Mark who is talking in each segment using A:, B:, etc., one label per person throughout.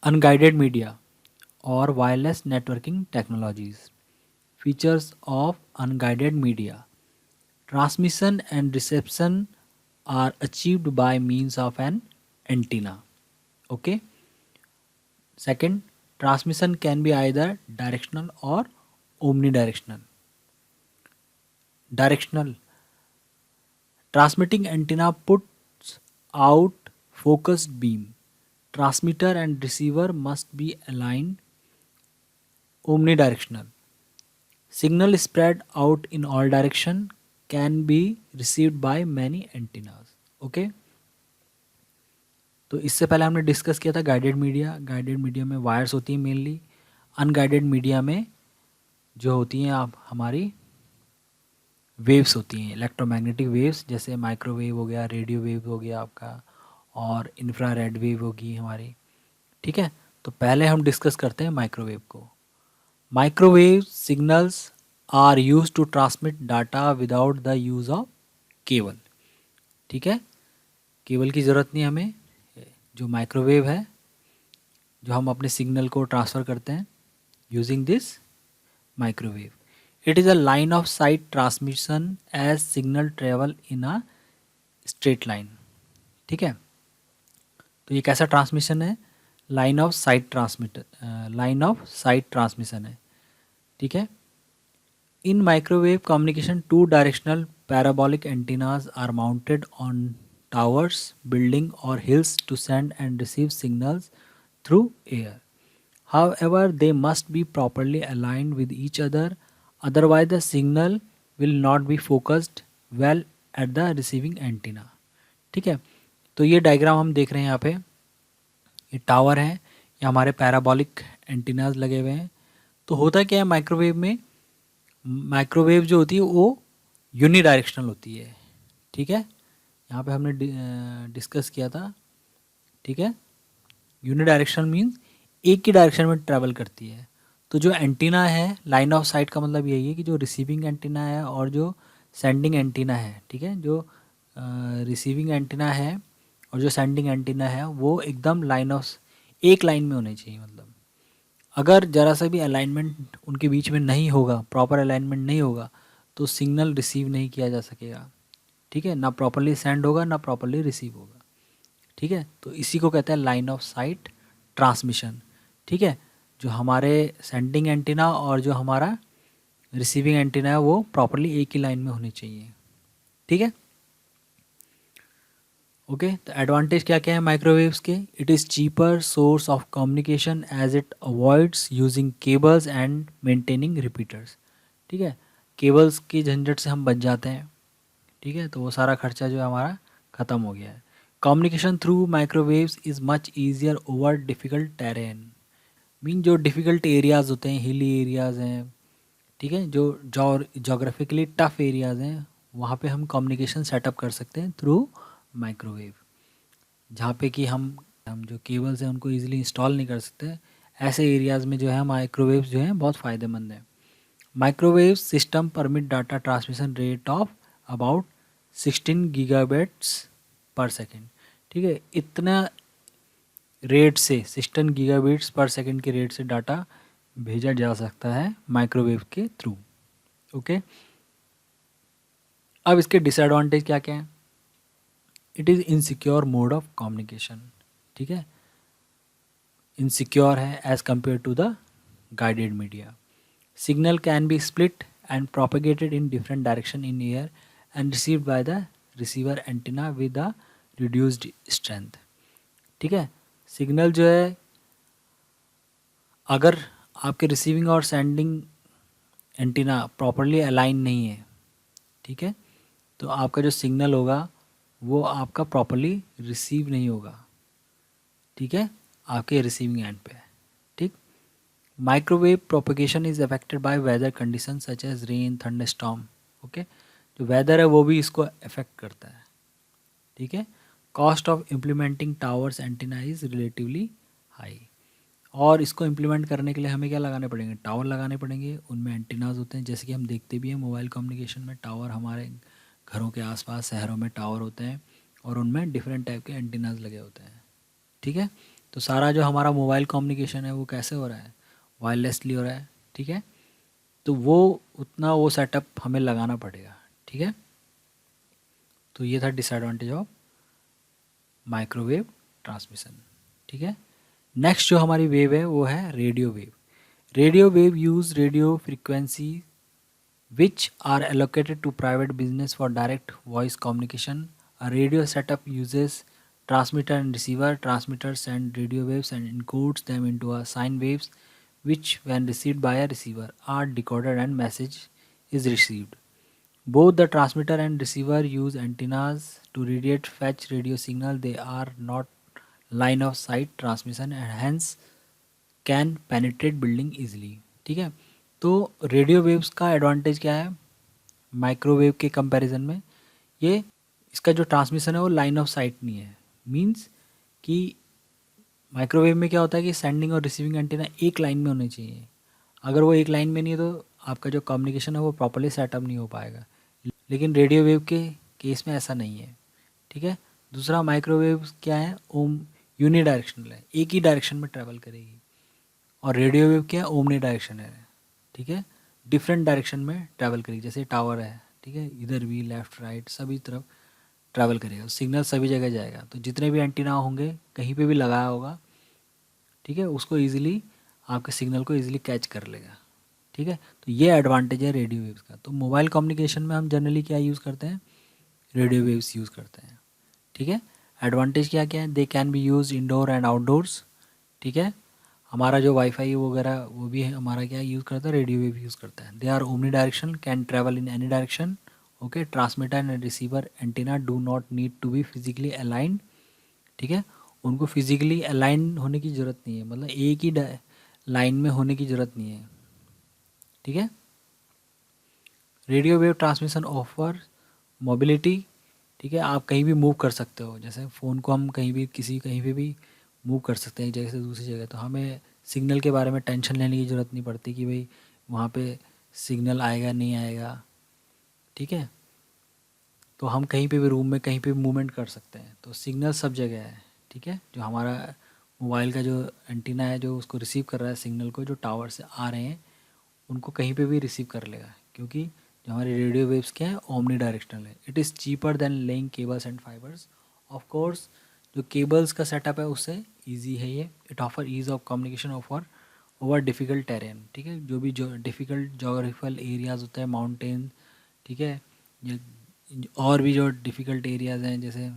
A: Unguided media or wireless networking technologies. Features of unguided media. Transmission and reception are achieved by means of an antenna. Okay. Second, transmission can be either directional or omnidirectional. Directional. Transmitting antenna puts out focused beam. Transmitter and receiver must be aligned. Omnidirectional. Signal spread out in all direction can be received by many antennas. Okay तो इससे पहले हमने discuss किया था guided media. Guided media में wires होती हैं mainly. Unguided media में जो होती हैं आप हमारी वेव्स होती हैं, इलेक्ट्रोमैग्नेटिक वेव्स, जैसे माइक्रोवेव हो गया, रेडियो वेव हो गया आपका, और इंफ्रारेड वेव होगी हमारी। ठीक है, तो पहले हम डिस्कस करते हैं माइक्रोवेव को। Microwave signals are use to transmit data without the use of cable. ठीक है, केबल की ज़रूरत नहीं हमें। जो माइक्रोवेव है, जो हम अपने सिग्नल को ट्रांसफ़र करते हैं using this microwave. It is a line of sight transmission as signal travel in a straight line. ठीक है, तो ये कैसा ट्रांसमिशन है? लाइन ऑफ साइट ट्रांसमिशन है। ठीक है, in microwave communication two directional parabolic antennas are mounted on towers, building or hills to send and receive signals through air. However, they must be properly aligned with each other, otherwise the signal will not be focused well at the receiving antenna. ठीक है, तो ये diagram हम देख रहे हैं यहाँ पे। ये टावर है, ये हमारे पैराबोलिक एंटीनाज लगे हुए हैं। तो होता क्या है माइक्रोवेव में? माइक्रोवेव जो होती है वो यूनिडायरेक्शनल होती है। ठीक है, यहाँ पे हमने डिस्कस किया था। ठीक है, यूनिडायरेक्शनल मीन्स एक ही डायरेक्शन में ट्रैवल करती है। तो जो एंटीना है, लाइन ऑफ साइट का मतलब यही है कि जो रिसीविंग एंटीना है और जो सेंडिंग एंटीना है, ठीक है, जो रिसीविंग एंटीना है और जो सेंडिंग एंटीना है वो एकदम एक लाइन में होने चाहिए। मतलब अगर ज़रा सा भी अलाइनमेंट उनके बीच में नहीं होगा, प्रॉपर अलाइनमेंट नहीं होगा, तो सिग्नल रिसीव नहीं किया जा सकेगा। ठीक है, ना प्रॉपरली सेंड होगा ना प्रॉपरली रिसीव होगा। ठीक है, तो इसी को कहते हैं लाइन ऑफ साइट ट्रांसमिशन। ठीक है, जो हमारे सेंडिंग एंटीना और जो हमारा रिसीविंग एंटीना है वो प्रॉपरली एक ही लाइन में होनी चाहिए। ठीक है, ओके। तो एडवांटेज क्या क्या है माइक्रोवेव्स के? It is cheaper source of communication as it avoids using cables and maintaining repeaters. ठीक है, केबल्स की झंझट से हम बच जाते हैं। ठीक है, तो वो सारा खर्चा जो है हमारा ख़त्म हो गया है। Communication through microwaves is much easier over difficult terrain. Mean जो डिफ़िकल्ट एरियाज़ होते हैं, हिली एरियाज़ हैं, ठीक है, जो जोग्राफिकली टफ एरियाज़ हैं, वहाँ पे हम कम्युनिकेशन सेटअप कर सकते हैं थ्रू माइक्रोवेव। जहाँ पे कि हम जो केबल्स हैं उनको ईजिली इंस्टॉल नहीं कर सकते, ऐसे एरियाज़ में जो है माइक्रोवेव्स जो हैं बहुत फ़ायदेमंद हैं। Microwave system permit data transmission rate of about 16 gigabits per second. ठीक है, इतना रेट से 16 गीगाबिट्स पर सेकेंड के रेट से डाटा भेजा जा सकता है माइक्रोवेव के थ्रू। ओके, अब इसके डिसएडवांटेज क्या क्या हैं? It is insecure mode of communication. ठीक है, इनसिक्योर है as compare to the guided media. Signal can be split and propagated in different direction in air and received by the receiver antenna with a reduced strength. ठीक है, signal जो है अगर आपके receiving और सेंडिंग एंटीना प्रॉपरली अलाइन नहीं है, ठीक है, तो आपका जो सिग्नल होगा वो आपका प्रॉपरली रिसीव नहीं होगा। ठीक है, आपके रिसीविंग एंड पे। ठीक, microwave propagation is affected by weather condition such as rain, thunderstorm. Okay, जो वेदर है वो भी इसको अफेक्ट करता है। ठीक है, cost of implementing towers antenna is relatively high. और इसको इम्प्लीमेंट करने के लिए हमें क्या लगाने पड़ेंगे? टावर लगाने पड़ेंगे, उनमें एंटीनाज होते हैं, जैसे कि हम देखते भी हैं मोबाइल कम्युनिकेशन में टावर, हमारे घरों के आसपास शहरों में टावर होते हैं और उनमें डिफरेंट टाइप के एंटीनाज लगे होते हैं। ठीक है, तो सारा जो हमारा मोबाइल कम्युनिकेशन है वो कैसे हो रहा है, वायरलेसली हो रहा है, ठीक है। तो वो उतना वो सेटअप हमें लगाना पड़ेगा, ठीक है। तो ये था डिसएडवांटेज ऑफ माइक्रोवेव ट्रांसमिशन, ठीक है। नेक्स्ट जो हमारी वेव है वो है radio wave. Radio wave use radio frequency which are allocated to private business for direct voice communication. A radio setup uses transmitter and receiver. Transmitter send radio waves and encodes them into a sine waves, which, when received by a receiver, are decoded and message is received. Both the transmitter and receiver use antennas to radiate fetch radio signal. They are not line of sight transmission and hence can penetrate building easily, ठीक है। तो radio waves का advantage क्या है microwave के comparison में, ये इसका जो ट्रांसमिशन है वो लाइन ऑफ साइट नहीं है। मींस कि माइक्रोवेव में क्या होता है कि सेंडिंग और रिसीविंग एंटीना एक लाइन में होने चाहिए। अगर वो एक लाइन में नहीं है तो आपका जो कम्युनिकेशन है वो प्रॉपर्ली सेटअप नहीं हो पाएगा। लेकिन रेडियो वेव के केस में ऐसा नहीं है, ठीक है। दूसरा, माइक्रोवेव क्या है, ओम यूनी डायरेक्शनल है, एक ही डायरेक्शन में ट्रैवल करेगी। और रेडियो वेव क्या है, ओमनी डायरेक्शन है, ठीक है, डिफरेंट डायरेक्शन में ट्रैवल करेगी। जैसे टावर है, ठीक है, इधर भी लेफ्ट राइट सभी तरफ ट्रैवल करेगा, सिग्नल सभी जगह जाएगा। तो जितने भी एंटीना होंगे कहीं पे भी लगाया होगा, ठीक है, उसको इजीली आपके सिग्नल को इजीली कैच कर लेगा, ठीक है। तो ये एडवांटेज है रेडियो वेव्स का। तो मोबाइल कम्युनिकेशन में हम जनरली क्या यूज़ करते हैं, रेडियो वेव्स यूज़ करते हैं, ठीक है। एडवांटेज क्या क्या है, they can be use indoor and outdoors, ठीक है। हमारा जो वाईफाई वगैरह वो भी है हमारा क्या यूज़ करता है, रेडियो वेव यूज़ करता है। They are omni direction, can travel in any direction, okay. Transmitter and receiver antenna do not need to be physically aligned, ठीक है, उनको फिजिकली अलाइन होने की ज़रूरत नहीं है, मतलब एक ही लाइन में होने की ज़रूरत नहीं है, ठीक है। Radio wave transmission offer mobility, ठीक है, आप कहीं भी मूव कर सकते हो। जैसे फ़ोन को हम कहीं भी कहीं पे भी मूव कर सकते हैं एक जगह से दूसरी जगह। तो हमें सिग्नल के बारे में टेंशन लेने की ज़रूरत नहीं पड़ती कि भाई वहाँ पे सिग्नल आएगा नहीं आएगा, ठीक है। तो हम कहीं पे भी रूम में कहीं पे भी मूवमेंट कर सकते हैं। तो सिग्नल सब जगह है, ठीक है। जो हमारा मोबाइल का जो एंटीना है जो उसको रिसीव कर रहा है सिग्नल को, जो टावर से आ रहे हैं उनको कहीं पे भी रिसीव कर लेगा, क्योंकि जो हमारी रेडियो वेव्स क्या है ओमनी डायरेक्शनल है। It is cheaper than laying cables and fibres. Of course जो केबल्स का सेटअप है उससे इजी है ये। It offer ease of communication offer over difficult terrain, ठीक है। जो भी जो डिफ़िकल्ट जोग्राफिकल एरियाज़ होते हैं, माउंटेन, ठीक है, ये और भी जो डिफ़िकल्ट एरियाज़ हैं जैसे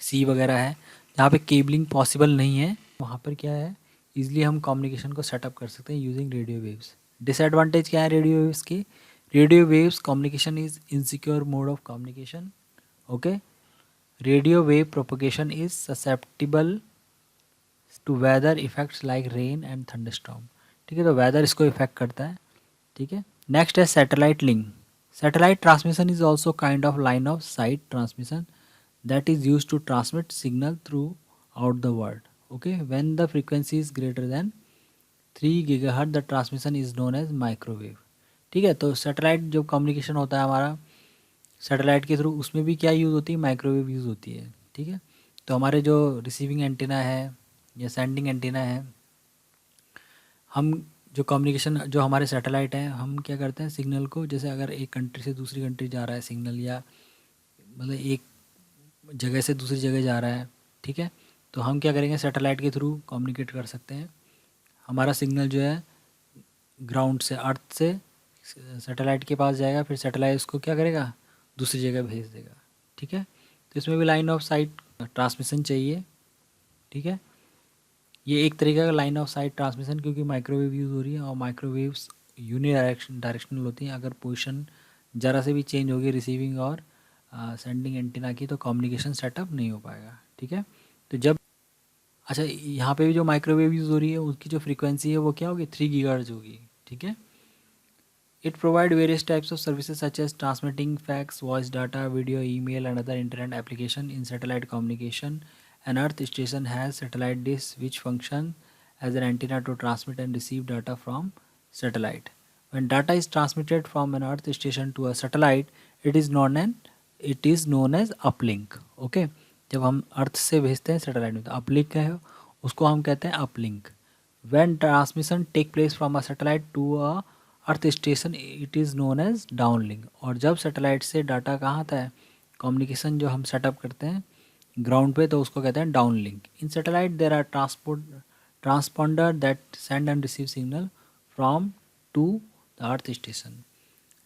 A: सी वगैरह है जहाँ पे केबलिंग पॉसिबल नहीं है, वहाँ पर क्या है ईजिली हम कम्युनिकेशन को सेटअप कर सकते हैं यूजिंग रेडियो वेव्स। डिसएडवांटेज क्या है रेडियो वेव्स की, radio waves communication is insecure mode of communication, okay. Radio wave propagation is susceptible to weather effects like rain and thunderstorm, ठीक है। तो वेदर इसको इफेक्ट करता है, ठीक है। नेक्स्ट है satellite link. Satellite transmission is also kind of line of sight transmission that is used to transmit signal throughout the world, okay. When the frequency is greater than 3 GHz the transmission is known as microwave, ठीक है। तो satellite जो communication होता है हमारा satellite के through, उसमें भी क्या यूज़ होती है, माइक्रोवेव यूज़ होती है, ठीक है। तो हमारे जो रिसीविंग एंटीना है या सेंडिंग एंटीना है, हम जो कम्युनिकेशन जो हमारे सैटेलाइट है, हम क्या करते हैं सिग्नल को, जैसे अगर एक कंट्री से दूसरी कंट्री जा रहा है सिग्नल, या मतलब एक जगह से दूसरी जगह जा रहा है, ठीक है, तो हम क्या करेंगे सैटेलाइट के थ्रू कम्युनिकेट कर सकते हैं। हमारा सिग्नल जो है ग्राउंड से अर्थ से सैटेलाइट के पास जाएगा, फिर सैटेलाइट उसको क्या करेगा दूसरी जगह भेज देगा, ठीक है। तो इसमें भी लाइन ऑफ साइट ट्रांसमिशन चाहिए, ठीक है। ये एक तरीके का लाइन ऑफ साइट ट्रांसमिशन, क्योंकि माइक्रोवेव यूज़ हो रही है और माइक्रोवेव्स यूनी डायरेक्शनल होती हैं। अगर पोजीशन ज़रा से भी चेंज होगी रिसीविंग और सेंडिंग एंटीना की, तो कम्युनिकेशन सेटअप नहीं हो पाएगा, ठीक है। तो जब अच्छा यहाँ पे भी जो माइक्रोवेव यूज़ हो रही है उसकी जो फ्रीक्वेंसी है वो क्या होगी 3 GHz होगी, ठीक है। It provide various types of services such as transmitting fax, voice data, video, email and other internet application in satellite communication. An earth station has satellite dish which function as an antenna to transmit and receive data from satellite. When data is transmitted from an earth station to a satellite, it is known as uplink. Okay, जब हम अर्थ से भेजते हैं satellite में तो uplink है, उसको हम कहते हैं uplink. When transmission take place from a satellite to a earth station it is known as downlink. और जब सैटेलाइट से डाटा कहाँ आता है, कम्युनिकेशन जो हम सेटअप करते हैं ग्राउंड पे, तो उसको कहते हैं downlink. In satellite there are transponder that send and receive signal from to the earth station.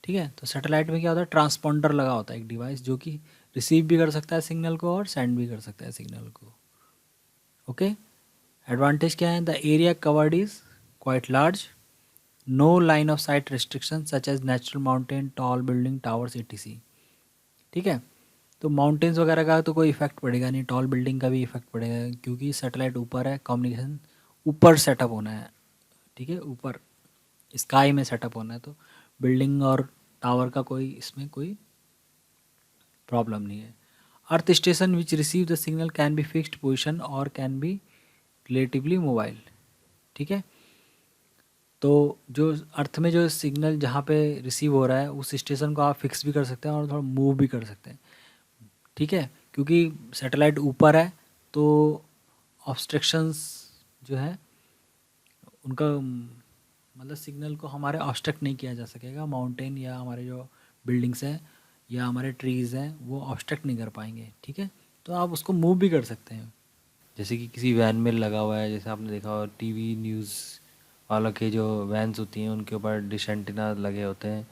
A: ठीक है, तो सैटेलाइट में क्या होता है, ट्रांसपॉन्डर लगा होता है एक डिवाइस जो कि रिसीव भी कर सकता है सिग्नल को और सेंड भी कर सकता है सिग्नल को। ओके, एडवांटेज क्या है, the area covered is quite large, no line of sight restriction such as natural mountain, tall building, towers etc। ठीक है, तो माउंटेन्स वगैरह का तो कोई इफेक्ट पड़ेगा नहीं, टॉल बिल्डिंग का भी इफेक्ट पड़ेगा क्योंकि सैटेलाइट ऊपर है, कम्युनिकेशन ऊपर सेटअप होना है। ठीक है, ऊपर स्काई में सेटअप होना है, तो बिल्डिंग और टावर का कोई इसमें कोई प्रॉब्लम नहीं है। Earth station which receive the signal can be fixed position और कैन बी रिलेटिवली मोबाइल। ठीक है, तो जो अर्थ में जो सिग्नल जहाँ पे रिसीव हो रहा है उस स्टेशन को आप फिक्स भी कर सकते हैं और थोड़ा मूव भी कर सकते हैं। ठीक है, क्योंकि सैटेलाइट ऊपर है तो ऑब्स्ट्रक्शंस जो है उनका मतलब सिग्नल को हमारे ऑब्स्ट्रक्ट नहीं किया जा सकेगा, माउंटेन या हमारे जो बिल्डिंग्स हैं या हमारे ट्रीज़ हैं वो ऑब्स्ट्रक्ट नहीं कर पाएंगे। ठीक है, तो आप उसको मूव भी कर सकते हैं, जैसे कि किसी वैन में लगा हुआ है, जैसे आपने देखा हो टीवी न्यूज़ वालों के जो वैन्स होती हैं उनके ऊपर डिश एंटीना लगे होते हैं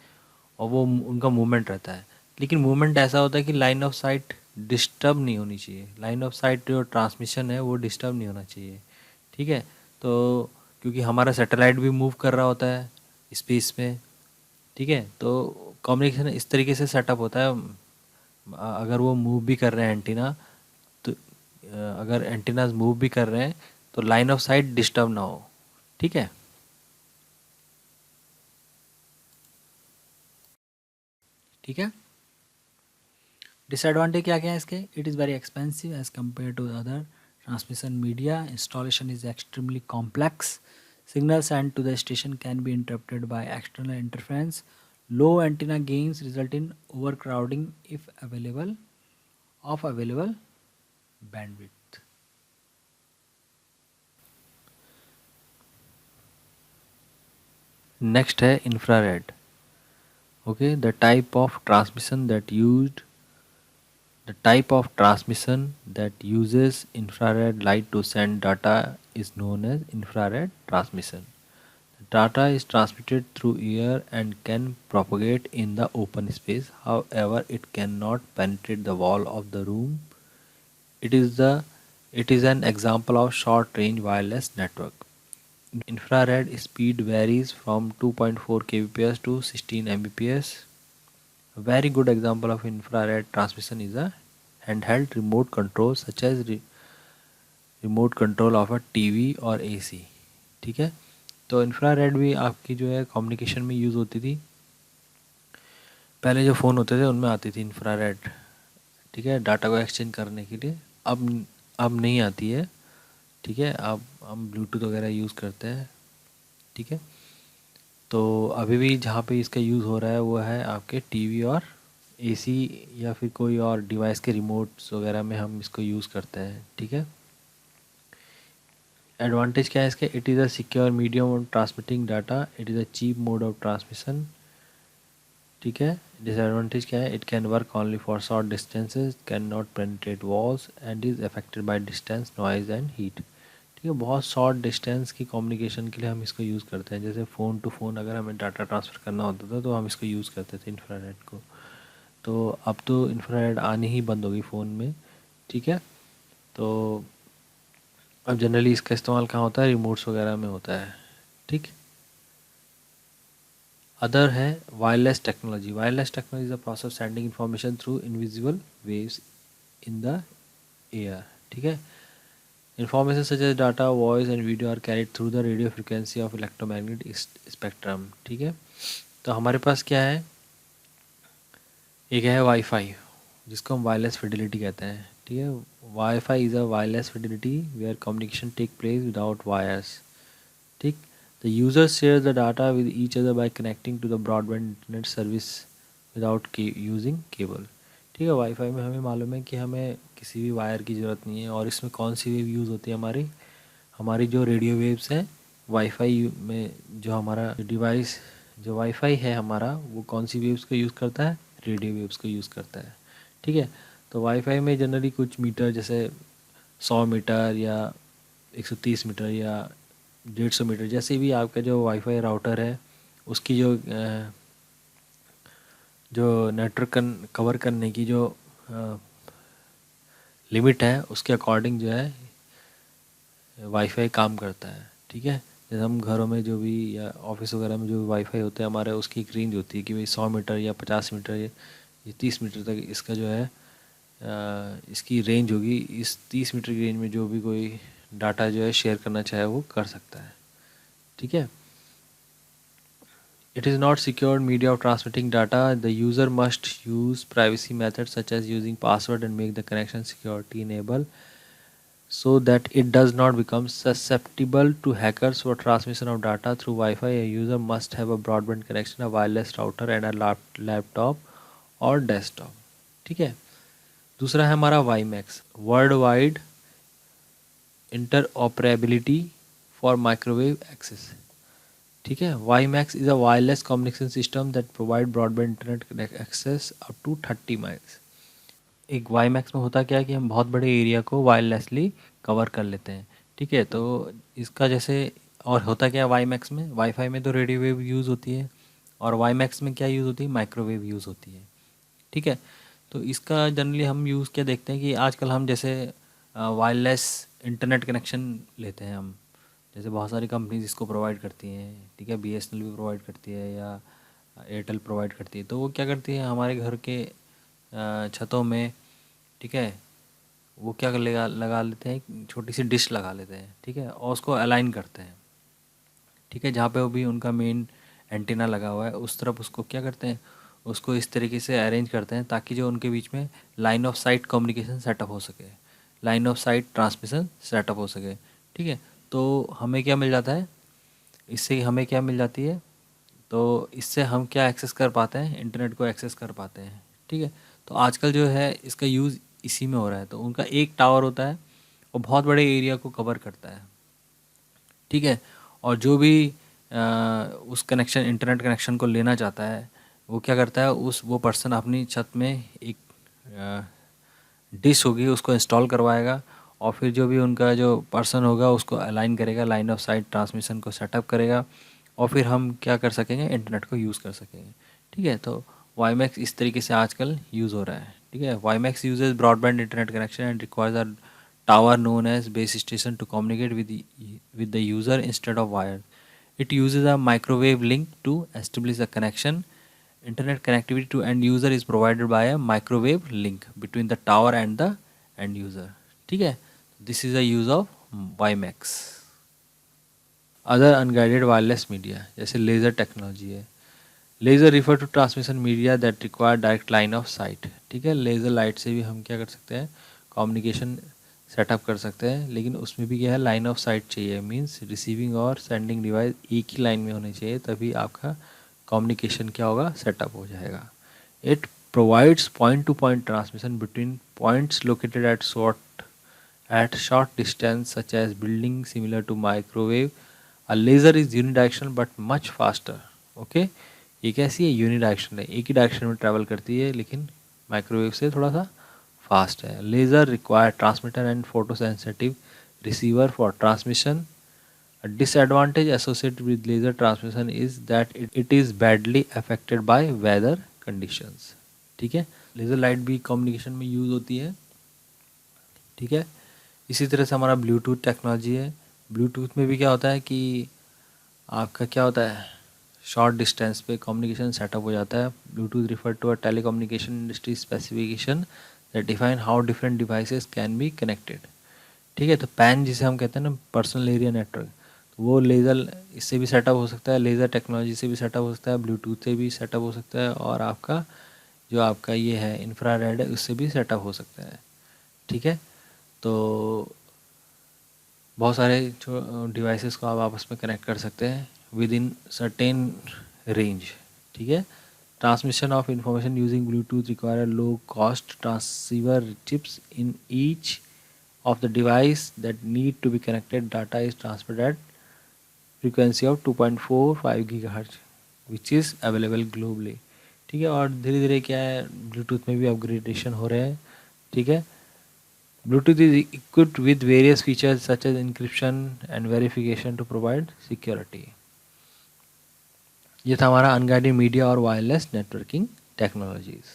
A: और वो उनका मूवमेंट रहता है, लेकिन मूवमेंट ऐसा होता है कि लाइन ऑफ साइट डिस्टर्ब नहीं होनी चाहिए, लाइन ऑफ साइट जो ट्रांसमिशन है वो डिस्टर्ब नहीं होना चाहिए। ठीक है, तो क्योंकि हमारा सैटेलाइट भी मूव कर रहा होता है स्पेस में। ठीक है, तो कम्युनिकेशन इस तरीके से सेटअप होता है, अगर वो मूव भी कर रहे हैं एंटीना तो अगर एंटीनाज मूव भी कर रहे हैं तो लाइन ऑफ साइट डिस्टर्ब ना हो। ठीक है, ठीक है। डिसएडवांटेज क्या क्या है इसके, it is very expensive as compare to other transmission media, installation is extremely complex, signal sent to the station can be interrupted by external interference, low antenna gains result in overcrowding if available bandwidth। Next है infrared. Okay, the type of transmission that uses infrared light to send data is known as infrared transmission. The data is transmitted through air and can propagate in the open space. However, it cannot penetrate the wall of the room. It is the it is an example of short range wireless network. Infrared speed varies from 2.4 kbps to 16 mbps. A very good example of infrared transmission is a handheld remote control such as remote control of a TV और AC. ठीक है, तो infrared भी आपकी जो है communication में use होती थी, पहले जो फ़ोन होते थे उनमें आती थी इंफ्रारेड। ठीक है, डाटा को एक्सचेंज करने के लिए। अब नहीं आती है। ठीक है, अब हम ब्लूटूथ वगैरह यूज़ करते हैं। ठीक है, तो अभी भी जहाँ पे इसका यूज़ हो रहा है वो है आपके टीवी और एसी या फिर कोई और डिवाइस के रिमोट्स वगैरह में हम इसको यूज़ करते हैं। ठीक है, एडवांटेज क्या है इसके, it is a secure medium of transmitting data, it is a cheap mode of transmission. ठीक है, डिसएडवांटेज क्या है, it can work only for short distances, can not penetrate walls and is affected by distance, noise and heat. ठीक है, बहुत short distance की communication के लिए हम इसको यूज़ करते हैं, जैसे फ़ोन टू फ़ोन अगर हमें डाटा ट्रांसफ़र करना होता था तो हम इसको यूज़ करते थे इंफ्रारेड को। तो अब तो इंफ्रारेड आनी ही बंद होगी फ़ोन में। ठीक है, तो अब जनरली इसका इस्तेमाल कहाँ होता है, रिमोट्स वगैरह में होता है। ठीक, अदर है wireless technology. Wireless technology is the process sending information through invisible waves in the air. ठीक है, information such as data, voice and video are carried through the radio frequency of electromagnetic spectrum. ठीक है, तो हमारे पास क्या है, एक है वाईफाई जिसको हम वायरलेस फिडेलिटी कहते हैं। ठीक है, WiFi is a wireless fidelity where communication take place without wires. ठीक, the user share the data with each other by connecting to the broadband internet service without using cable. ठीक है, wifi में हमें मालूम है कि हमें किसी भी वायर की ज़रूरत नहीं है और इसमें कौन सी वेव यूज़ होती है हमारी,
B: हमारी जो रेडियो वेव्स हैं वाईफाई में, जो हमारा डिवाइस जो वाईफाई है हमारा, वो कौन सी वेव्स का यूज़ करता है? रेडियो वेव्स का यूज़ करता है। ठीक है, तो वाईफाई में जनरली कुछ मीटर, जैसे 100 मीटर या 130 मीटर या 150 मीटर, जैसे भी आपका जो वाईफाई राउटर है उसकी जो नेटवर्क कवर करने की जो लिमिट है उसके अकॉर्डिंग जो है वाईफाई काम करता है। ठीक है, जैसे हम घरों में जो भी या ऑफिस वगैरह में जो भी वाईफाई होते हैं हमारे, उसकी एक रेंज होती है कि भाई 100 मीटर या 50 मीटर या ये 30 मीटर तक इसका जो है इसकी रेंज होगी। इस 30 मीटर की रेंज में जो भी कोई डाटा जो है शेयर करना चाहे वो कर सकता है। ठीक है, it is not secured media of transmitting data. The user must use privacy methods such as using password and make the connection security enable so that it does not become susceptible to hackers. For transmission of data through Wi-Fi, a user must have a broadband connection, a wireless router and a laptop और desktop. ठीक है, दूसरा है हमारा WiMAX, world wide interoperability for microwave access. ठीक है, WiMAX is a wireless communication system that provide broadband internet access up to 30 miles. एक WiMAX में होता क्या है कि हम बहुत बड़े एरिया को वायरलेसली कवर कर लेते हैं। ठीक है, तो इसका जैसे और होता क्या है WiMAX में, वाईफाई में तो रेडियो वेव यूज़ होती है और WiMAX में क्या यूज़ होती है? माइक्रोवेव यूज़ होती है। ठीक है, तो इसका जनरली हम यूज़ क्या देखते हैं कि आजकल हम जैसे वायरलेस इंटरनेट कनेक्शन लेते हैं हम, जैसे बहुत सारी कंपनीज इसको प्रोवाइड करती हैं। ठीक है, BSNL भी प्रोवाइड करती है या एयरटेल प्रोवाइड करती है। तो वो क्या करती है, हमारे घर के छतों में, ठीक है, वो क्या लगा लगा लेते हैं, एक छोटी सी डिश लगा लेते हैं। ठीक है, और उसको अलाइन करते हैं। ठीक है, जहाँ पे वो भी उनका मेन एंटीना लगा हुआ है उस तरफ उसको क्या करते हैं, उसको इस तरीके से अरेंज करते हैं ताकि जो उनके बीच में line of site communication setup हो सके, line of sight transmission setup हो सके। ठीक है, तो हमें क्या मिल जाता है, इससे हमें क्या मिल जाती है, तो इससे हम क्या एक्सेस कर पाते हैं, इंटरनेट को एक्सेस कर पाते हैं। ठीक है, तो आजकल जो है इसका यूज़ इसी में हो रहा है। तो उनका एक टावर होता है और बहुत बड़े एरिया को कवर करता है। ठीक है, और जो भी उस कनेक्शन इंटरनेट कनेक्शन को लेना चाहता है वो क्या करता है, उस वो पर्सन अपनी छत में एक डिश होगी उसको इंस्टॉल करवाएगा और फिर जो भी उनका जो पर्सन होगा उसको अलाइन करेगा, लाइन ऑफ साइट ट्रांसमिशन को सेटअप करेगा और फिर हम क्या कर सकेंगे, इंटरनेट को यूज़ कर सकेंगे। ठीक है, तो WiMAX इस तरीके से आजकल यूज़ हो रहा है। ठीक है, WiMAX uses broadband internet connection and requires a tower known as base station to communicate with the user instead of wire. It uses a microwave link to establish a connection. Internet connectivity to end user is provided by a microwave link between the tower and the end user. ठीक है, this is a use of WiMAX. Other unguided wireless media जैसे laser technology है। Laser refer to transmission media that require direct line of sight. ठीक है, laser light से भी हम क्या कर सकते हैं, कम्युनिकेशन सेटअप कर सकते हैं, लेकिन उसमें भी क्या है, लाइन ऑफ साइट चाहिए। मींस रिसीविंग और सेंडिंग डिवाइस एक ही लाइन में होने चाहिए, तभी आपका कम्युनिकेशन क्या होगा, सेटअप हो जाएगा। It provides point two point transmission between points located at short distance such as building similar to microwave. A laser is unidirectional but much faster. Okay, ये कैसी है, यूनिडायरेक्शनल है, एक ही डायरेक्शन में ट्रैवल करती है लेकिन माइक्रोवेव से थोड़ा सा फास्ट है। Laser require transmitter and photo sensitive receiver for transmission. A disadvantage associated with laser transmission is that it is badly affected by weather conditions. ठीक है, लेज़र लाइट भी कम्युनिकेशन में यूज़ होती है। ठीक है, इसी तरह से हमारा ब्लूटूथ टेक्नोलॉजी है। ब्लूटूथ में भी क्या होता है कि आपका क्या होता है, शॉर्ट डिस्टेंस पे कम्युनिकेशन सेटअप हो जाता है। Bluetooth refer to a telecommunication industry specification that define how different devices can be connected. ठीक है, तो पैन जिसे हम कहते हैं ना, पर्सनल एरिया नेटवर्क, तो वो लेज़र इससे भी सेटअप हो सकता है, लेज़र टेक्नोलॉजी से भी सेटअप हो सकता है, ब्लूटूथ से भी सेटअप हो सकता है और आपका जो आपका ये है इंफ्रारेड है उससे भी सेटअप हो सकता है। ठीक है, तो बहुत सारे जो डिवाइसेस को आप आपस में कनेक्ट कर सकते हैं विद इन सर्टेन रेंज। ठीक है, transmission of information using Bluetooth require low cost transceiver chips in each of the device that need to be connected data is transferred at frequency of 2.45 GHz which is available globally. ठीक है, और धीरे धीरे क्या है Bluetooth में भी upgradation हो रहे हैं. ठीक है, Bluetooth is equipped with various features such as encryption and verification to provide security. ये था हमारा अनगाइडेड मीडिया और वायरलेस नेटवर्किंग टेक्नोलॉजीज़.